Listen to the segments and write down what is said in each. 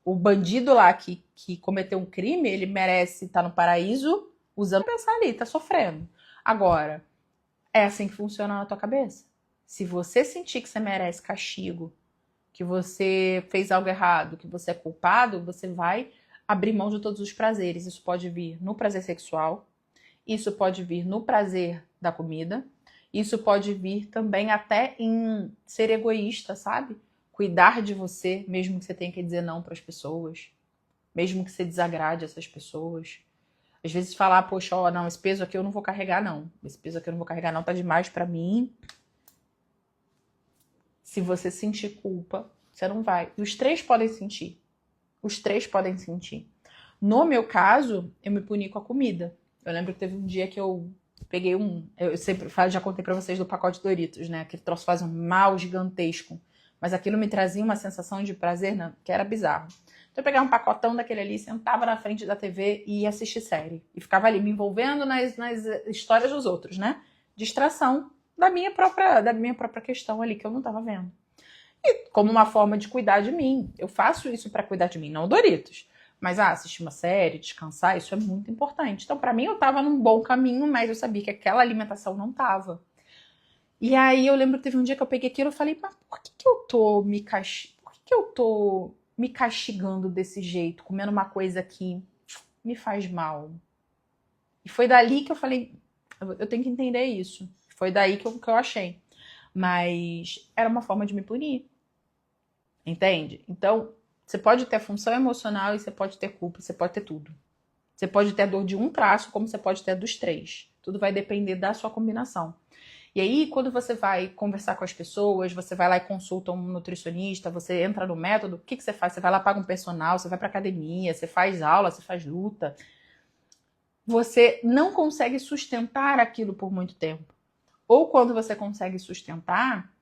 O bandido lá que cometeu um crime, ele merece estar no paraíso usando pensar ali, tá sofrendo. Agora, é assim que funciona na tua cabeça. Se você sentir que você merece castigo, que você fez algo errado, que você é culpado, você vai abrir mão de todos os prazeres. Isso pode vir no prazer sexual, isso pode vir no prazer da comida, isso pode vir também até em ser egoísta, sabe? Cuidar de você, mesmo que você tenha que dizer não para as pessoas, mesmo que você desagrade essas pessoas. Às vezes falar, poxa, ó, não, esse peso aqui eu não vou carregar, não. Esse peso aqui eu não vou carregar, não, tá demais para mim. Se você sentir culpa, você não vai. E os três podem sentir. Os três podem sentir. No meu caso, eu me puni com a comida. Eu lembro que teve um dia que eu peguei eu sempre já contei pra vocês do pacote Doritos, né? Aquele troço faz um mal gigantesco. Mas aquilo me trazia uma sensação de prazer, né? Que era bizarro. Então eu pegava um pacotão daquele ali, sentava na frente da TV e ia assistir série. E ficava ali me envolvendo nas histórias dos outros, né? Distração da minha própria questão ali que eu não tava vendo. E como uma forma de cuidar de mim. Eu faço isso pra cuidar de mim, não Doritos. Mas assistir uma série, descansar, isso é muito importante. Então, pra mim, eu tava num bom caminho, mas eu sabia que aquela alimentação não tava. E aí eu lembro que teve um dia que eu peguei aquilo e falei, mas por que eu tô me castigando desse jeito, comendo uma coisa que me faz mal? E foi dali que eu falei, eu tenho que entender isso. Foi daí que eu achei. Mas era uma forma de me punir. Entende? Então, você pode ter função emocional e você pode ter culpa, você pode ter tudo. Você pode ter a dor de um traço, como você pode ter a dos três. Tudo vai depender da sua combinação. E aí, quando você vai conversar com as pessoas, você vai lá e consulta um nutricionista, você entra no método, o que você faz? Você vai lá, paga um personal, você vai pra academia, você faz aula, você faz luta. Você não consegue sustentar aquilo por muito tempo. Ou quando você consegue sustentar,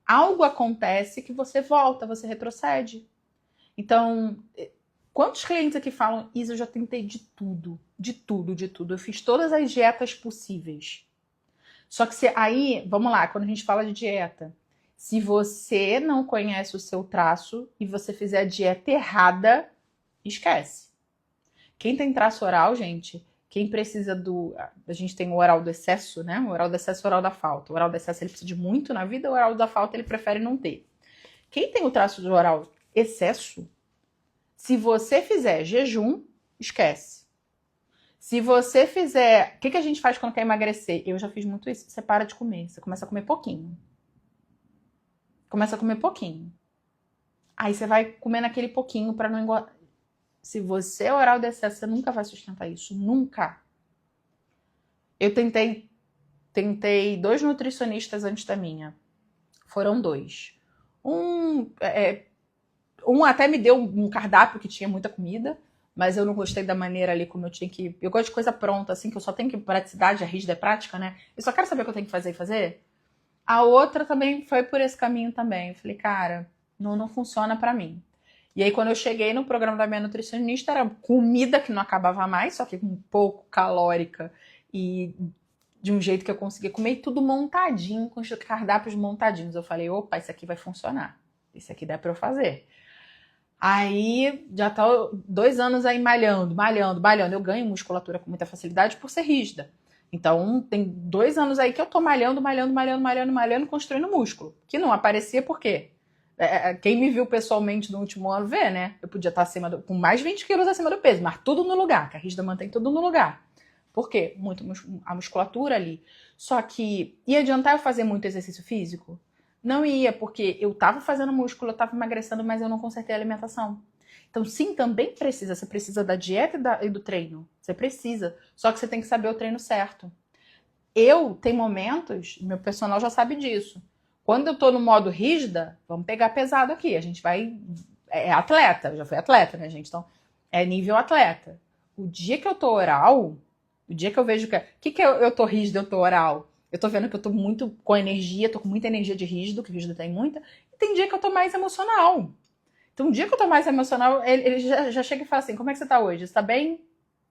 algo acontece que você volta, você retrocede. Então, quantos clientes aqui falam, Isa, eu já tentei de tudo, de tudo, de tudo. Eu fiz todas as dietas possíveis. Só que aí, vamos lá, quando a gente fala de dieta, se você não conhece o seu traço e você fizer a dieta errada, esquece. Quem tem traço oral, gente, quem precisa a gente tem o oral do excesso, né? O oral do excesso e o oral da falta. O oral do excesso ele precisa de muito na vida, o oral da falta ele prefere não ter. Quem tem o traço de oral excesso, se você fizer jejum, esquece. Se você fizer... O que a gente faz quando quer emagrecer? Eu já fiz muito isso. Você para de comer. Você começa a comer pouquinho. Começa a comer pouquinho. Aí você vai comendo aquele pouquinho para não engordar. Se você é oral de excesso, você nunca vai sustentar isso. Nunca. Eu tentei 2 nutricionistas antes da minha. Foram 2. Um até me deu um cardápio que tinha muita comida, mas eu não gostei da maneira ali como eu tinha que... Eu gosto de coisa pronta, assim, que eu só tenho que... Praticidade, a rígida é prática, né? Eu só quero saber o que eu tenho que fazer e fazer. A outra também foi por esse caminho também. Eu falei, cara, não funciona pra mim. E aí, quando eu cheguei no programa da minha nutricionista, era comida que não acabava mais, só que um pouco calórica e de um jeito que eu conseguia comer, tudo montadinho, com os cardápios montadinhos. Eu falei, opa, isso aqui vai funcionar. Isso aqui dá pra eu fazer. Aí, já tá 2 anos aí malhando. Eu ganho musculatura com muita facilidade por ser rígida. Então, tem 2 anos aí que eu tô malhando, construindo músculo. Que não aparecia por quê? Quem me viu pessoalmente no último ano vê, né? Eu podia estar com mais 20 quilos acima do peso, mas tudo no lugar, que a rígida mantém tudo no lugar. Por quê? A musculatura ali. Só que ia adiantar eu fazer muito exercício físico? Não ia, porque eu tava fazendo músculo, eu tava emagrecendo, mas eu não consertei a alimentação. Então, sim, também precisa. Você precisa da dieta e do treino. Você precisa. Só que você tem que saber o treino certo. Tem momentos, meu personal já sabe disso. Quando eu tô no modo rígida, vamos pegar pesado aqui. A gente vai... É atleta, eu já fui atleta, né, gente? Então, é nível atleta. O dia que eu tô oral, o dia que eu vejo que eu tô rígida, eu tô oral? Eu tô vendo que eu tô muito com energia, tô com muita energia de rígido, que rígido tem muita, e tem dia que eu tô mais emocional. Então, um dia que eu tô mais emocional, ele já chega e fala assim, como é que você tá hoje? Você tá bem?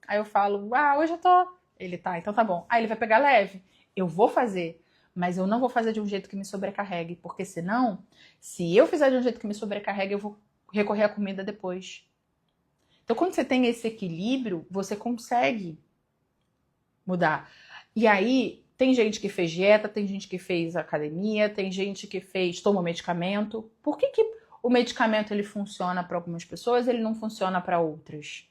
Aí eu falo, hoje eu tô. Ele tá, então tá bom. Aí ele vai pegar leve. Eu vou fazer, mas eu não vou fazer de um jeito que me sobrecarregue, porque senão, se eu fizer de um jeito que me sobrecarregue, recorrer à comida depois. Então, quando você tem esse equilíbrio, você consegue mudar. E aí, tem gente que fez dieta, tem gente que fez academia, tem gente que tomou medicamento. Por que o medicamento ele funciona para algumas pessoas e ele não funciona para outras?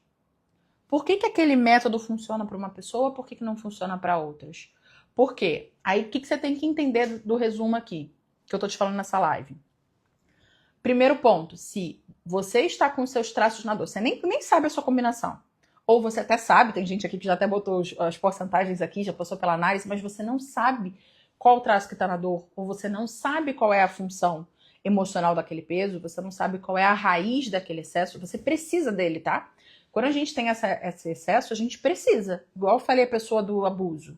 Por que aquele método funciona para uma pessoa, por que não funciona para outras? Por quê? Aí, o que você tem que entender do resumo aqui, que eu tô te falando nessa live? Primeiro ponto, se você está com seus traços na dor, você nem sabe a sua combinação. Ou você até sabe, tem gente aqui que já até botou as porcentagens aqui, já passou pela análise, mas você não sabe qual o traço que está na dor, ou você não sabe qual é a função emocional daquele peso, você não sabe qual é a raiz daquele excesso, você precisa dele, tá? Quando a gente tem esse excesso, a gente precisa. Igual eu falei a pessoa do abuso,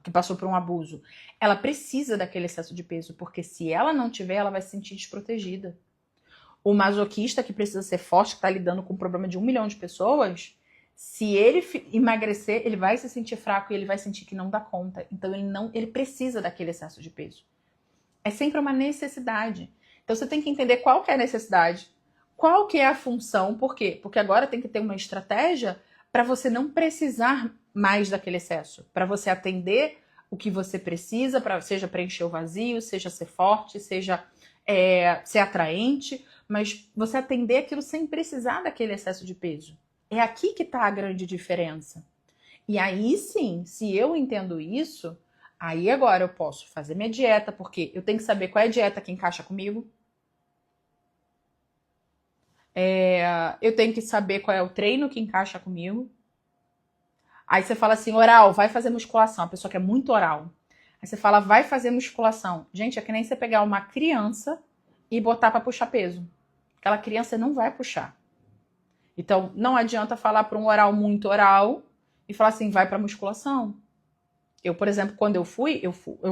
que passou por um abuso, ela precisa daquele excesso de peso, porque se ela não tiver, ela vai se sentir desprotegida. O masoquista que precisa ser forte, que está lidando com o problema de 1 milhão de pessoas, se ele emagrecer, ele vai se sentir fraco e ele vai sentir que não dá conta. Então ele precisa daquele excesso de peso. É sempre uma necessidade. Então você tem que entender qual que é a necessidade, qual que é a função, por quê? Porque agora tem que ter uma estratégia para você não precisar mais daquele excesso, para você atender o que você precisa, seja preencher o vazio, seja ser forte, seja ser atraente, mas você atender aquilo sem precisar daquele excesso de peso. É aqui que está a grande diferença. E aí sim, se eu entendo isso, aí agora eu posso fazer minha dieta, porque eu tenho que saber qual é a dieta que encaixa comigo. Eu tenho que saber qual é o treino que encaixa comigo. Aí você fala assim, oral, vai fazer musculação. A pessoa que é muito oral. Aí você fala, vai fazer musculação. Gente, é que nem você pegar uma criança e botar para puxar peso. Aquela criança não vai puxar. Então, não adianta falar para um oral muito oral e falar assim, vai para musculação. Eu, por exemplo, quando eu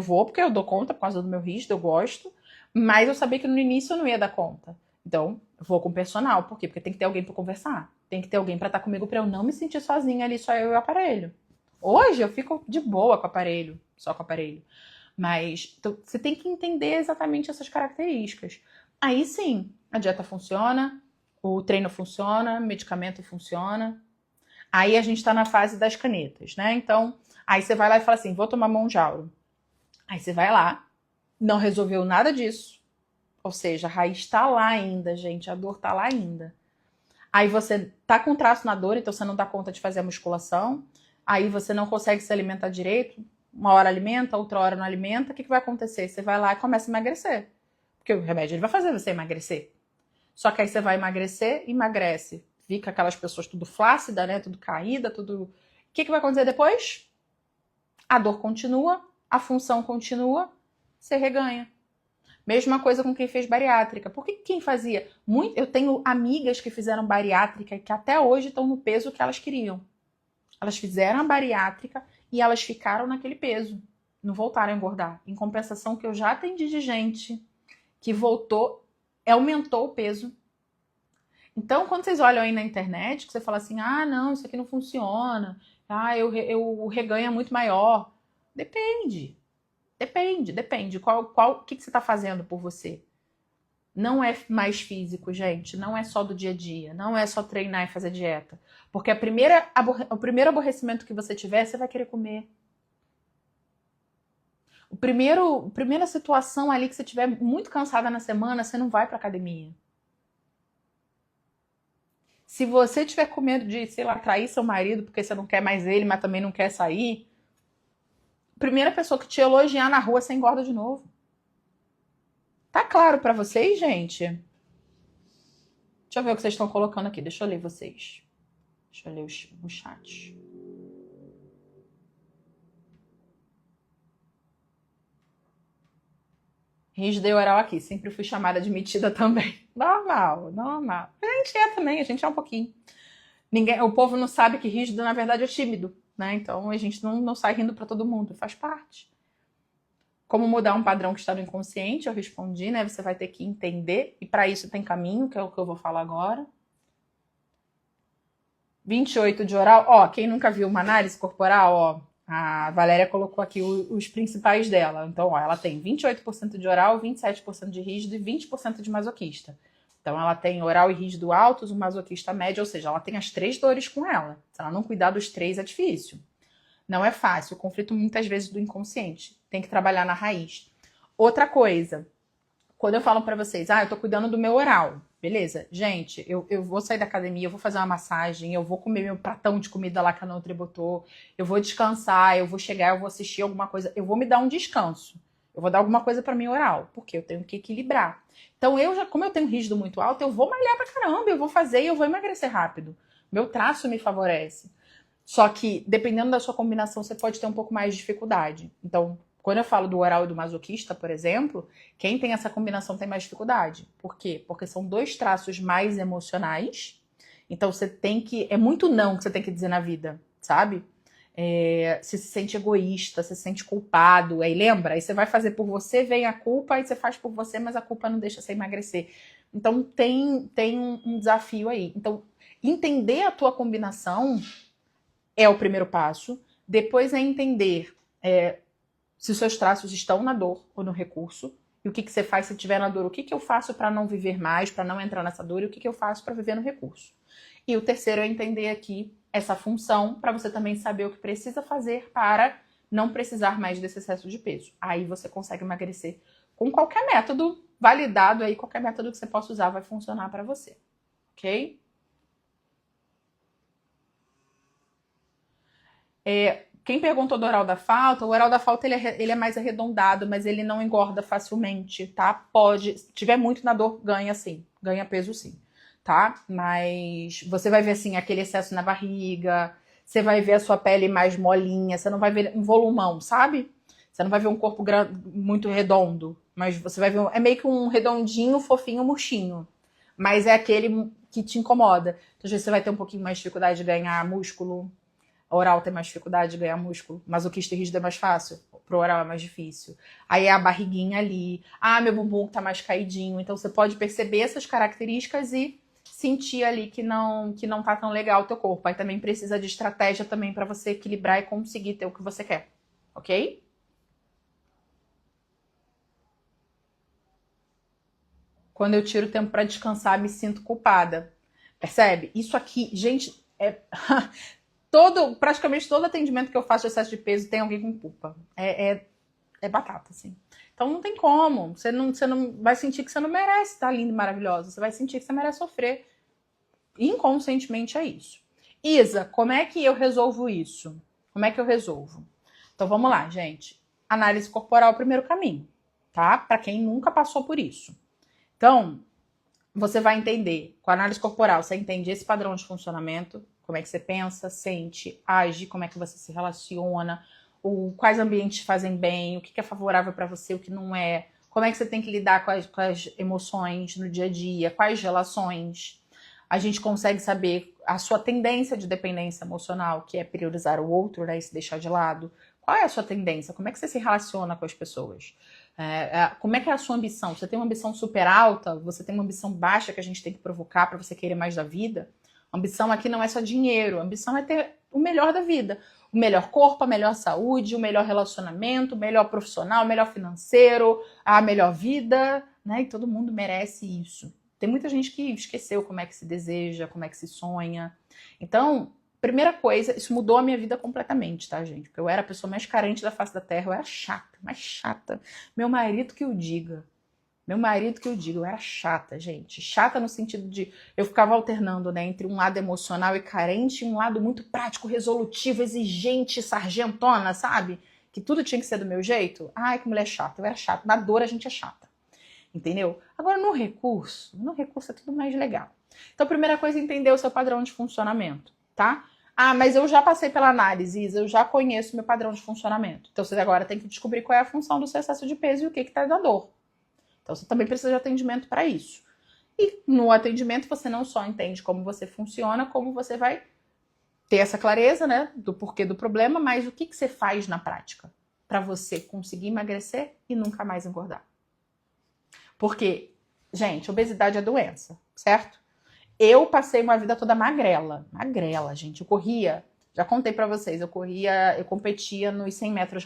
vou porque eu dou conta por causa do meu rígido, eu gosto, mas eu sabia que no início eu não ia dar conta. Então, eu vou com personal. Por quê? Porque tem que ter alguém para conversar. Tem que ter alguém para estar comigo para eu não me sentir sozinha ali, só eu e o aparelho. Hoje eu fico de boa com o aparelho, só com o aparelho. Mas então, você tem que entender exatamente essas características. Aí sim, a dieta funciona, o treino funciona, o medicamento funciona. Aí a gente tá na fase das canetas, né? Então, aí você vai lá e fala assim, vou tomar Monjauro. Aí você vai lá, não resolveu nada disso. Ou seja, a raiz tá lá ainda, gente, a dor tá lá ainda. Aí você tá com traço na dor, então você não dá conta de fazer a musculação. Aí você não consegue se alimentar direito. Uma hora alimenta, outra hora não alimenta. O que vai acontecer? Você vai lá e começa a emagrecer. Porque o remédio ele vai fazer você emagrecer. Só que aí você vai emagrecer, emagrece. Fica aquelas pessoas tudo flácida, né? Tudo caída, tudo... O que vai acontecer depois? A dor continua, a função continua, você reganha. Mesma coisa com quem fez bariátrica. Por que quem fazia? Eu tenho amigas que fizeram bariátrica e que até hoje estão no peso que elas queriam. Elas fizeram a bariátrica e elas ficaram naquele peso. Não voltaram a engordar. Em compensação que eu já atendi de gente que voltou, aumentou o peso. Então, quando vocês olham aí na internet, que você fala assim, ah, não, isso aqui não funciona, o reganho é muito maior. Depende. O que você está fazendo por você? Não é mais físico, gente. Não é só do dia a dia. Não é só treinar e fazer dieta. Porque o primeiro aborrecimento que você tiver, você vai querer comer. A primeira situação ali que você estiver muito cansada na semana, você não vai para academia. Se você tiver com medo de, sei lá, trair seu marido porque você não quer mais ele, mas também não quer sair, a primeira pessoa que te elogiar na rua, você engorda de novo. Tá claro pra vocês, gente? Deixa eu ver o que vocês estão colocando aqui. Deixa eu ler vocês. Deixa eu ler o chat. Rígida e oral aqui. Sempre fui chamada de metida também. Normal. A gente é também, a gente é um pouquinho. O povo não sabe que rígido, na verdade, é tímido, né? Então a gente não sai rindo pra todo mundo. Faz parte. Como mudar um padrão que está no inconsciente? Eu respondi, né? Você vai ter que entender. E para isso tem caminho, que é o que eu vou falar agora. 28 de oral. Ó, quem nunca viu uma análise corporal, ó, a Valéria colocou aqui os principais dela. Então, ó, ela tem 28% de oral, 27% de rígido e 20% de masoquista. Então, ela tem oral e rígido altos, o masoquista médio, ou seja, ela tem as 3 dores com ela. Se ela não cuidar dos 3, é difícil. Não é fácil. O conflito, muitas vezes, do inconsciente. Tem que trabalhar na raiz. Outra coisa, quando eu falo pra vocês, eu tô cuidando do meu oral. Beleza, gente, eu vou sair da academia, eu vou fazer uma massagem, eu vou comer meu pratão de comida lá que a Nutri botou, eu vou descansar, eu vou chegar, eu vou assistir alguma coisa, eu vou me dar um descanso. Eu vou dar alguma coisa pra mim oral, porque eu tenho que equilibrar. Então, como eu tenho rígido muito alto, eu vou malhar pra caramba, eu vou fazer e eu vou emagrecer rápido. Meu traço me favorece. Só que, dependendo da sua combinação, você pode ter um pouco mais de dificuldade. Então, quando eu falo do oral e do masoquista, por exemplo, quem tem essa combinação tem mais dificuldade. Por quê? Porque são 2 traços mais emocionais. Então, você tem que... É muito não que você tem que dizer na vida, sabe? Você se sente egoísta, você se sente culpado. Aí lembra? Aí você vai fazer por você, vem a culpa, aí você faz por você, mas a culpa não deixa você emagrecer. Então, tem um desafio aí. Então, entender a tua combinação é o primeiro passo. Depois é entender se os seus traços estão na dor ou no recurso. E o que você faz se estiver na dor? O que eu faço para não viver mais, para não entrar nessa dor? E o que eu faço para viver no recurso? E o terceiro é entender aqui essa função para você também saber o que precisa fazer para não precisar mais desse excesso de peso. Aí você consegue emagrecer com qualquer método validado aí, qualquer método que você possa usar vai funcionar para você. Ok? Quem perguntou do oral da falta, o oral da falta ele é mais arredondado, mas ele não engorda facilmente, tá? Pode, se tiver muito na dor, ganha sim, ganha peso sim, tá? Mas você vai ver assim, aquele excesso na barriga, você vai ver a sua pele mais molinha, você não vai ver um volumão, sabe? Você não vai ver um corpo muito redondo, mas você vai ver, é meio que um redondinho, fofinho, murchinho. Mas é aquele que te incomoda. Então, às vezes você vai ter um pouquinho mais de dificuldade de ganhar músculo. Oral tem mais dificuldade de ganhar músculo. Masoquista e rígido é mais fácil. Pro oral é mais difícil. Aí é a barriguinha ali. Meu bumbum tá mais caidinho. Então você pode perceber essas características e sentir ali que não tá tão legal o teu corpo. Aí também precisa de estratégia também para você equilibrar e conseguir ter o que você quer. Ok? Quando eu tiro tempo para descansar, me sinto culpada. Percebe? Isso aqui, gente, praticamente todo atendimento que eu faço de excesso de peso tem alguém com culpa. É batata, assim. Então não tem como. Você não vai sentir que você não merece estar linda e maravilhosa. Você vai sentir que você merece sofrer. Inconscientemente é isso. Isa, como é que eu resolvo isso? Como é que eu resolvo? Então vamos lá, gente. Análise corporal é o primeiro caminho, tá? Para quem nunca passou por isso. Então, você vai entender, com a análise corporal, você entende esse padrão de funcionamento, como é que você pensa, sente, age, como é que você se relaciona, quais ambientes fazem bem, o que é favorável para você, o que não é, como é que você tem que lidar com as emoções no dia a dia, quais relações. A gente consegue saber a sua tendência de dependência emocional, que é priorizar o outro, né, e se deixar de lado. Qual é a sua tendência? Como é que você se relaciona com as pessoas? Como é que é a sua ambição? Você tem uma ambição super alta? Você tem uma ambição baixa que a gente tem que provocar para você querer mais da vida? A ambição aqui não é só dinheiro. A ambição é ter o melhor da vida. O melhor corpo, a melhor saúde, o melhor relacionamento, o melhor profissional, o melhor financeiro, a melhor vida, né? E todo mundo merece isso. Tem muita gente que esqueceu como é que se deseja, como é que se sonha. Então, primeira coisa, isso mudou a minha vida completamente, tá, gente? Porque eu era a pessoa mais carente da face da terra, eu era chata, mais chata. Meu marido que o diga. Eu era chata, gente. Chata no sentido de... Eu ficava alternando, né, entre um lado emocional e carente e um lado muito prático, resolutivo, exigente, sargentona, sabe? Que tudo tinha que ser do meu jeito. Ai, que mulher chata. Eu era chata. Na dor a gente é chata. Entendeu? Agora, no recurso é tudo mais legal. Então, a primeira coisa é entender o seu padrão de funcionamento, tá? Mas eu já passei pela análise, Isa, eu já conheço meu padrão de funcionamento. Então, você agora tem que descobrir qual é a função do seu excesso de peso e o que está dando dor. Então, você também precisa de atendimento para isso. E no atendimento, você não só entende como você funciona, como você vai ter essa clareza, né, do porquê do problema, mas o que você faz na prática para você conseguir emagrecer e nunca mais engordar. Porque, gente, obesidade é doença, certo? Eu passei uma vida toda magrela, gente. Eu corria, já contei pra vocês, eu competia nos 100 metros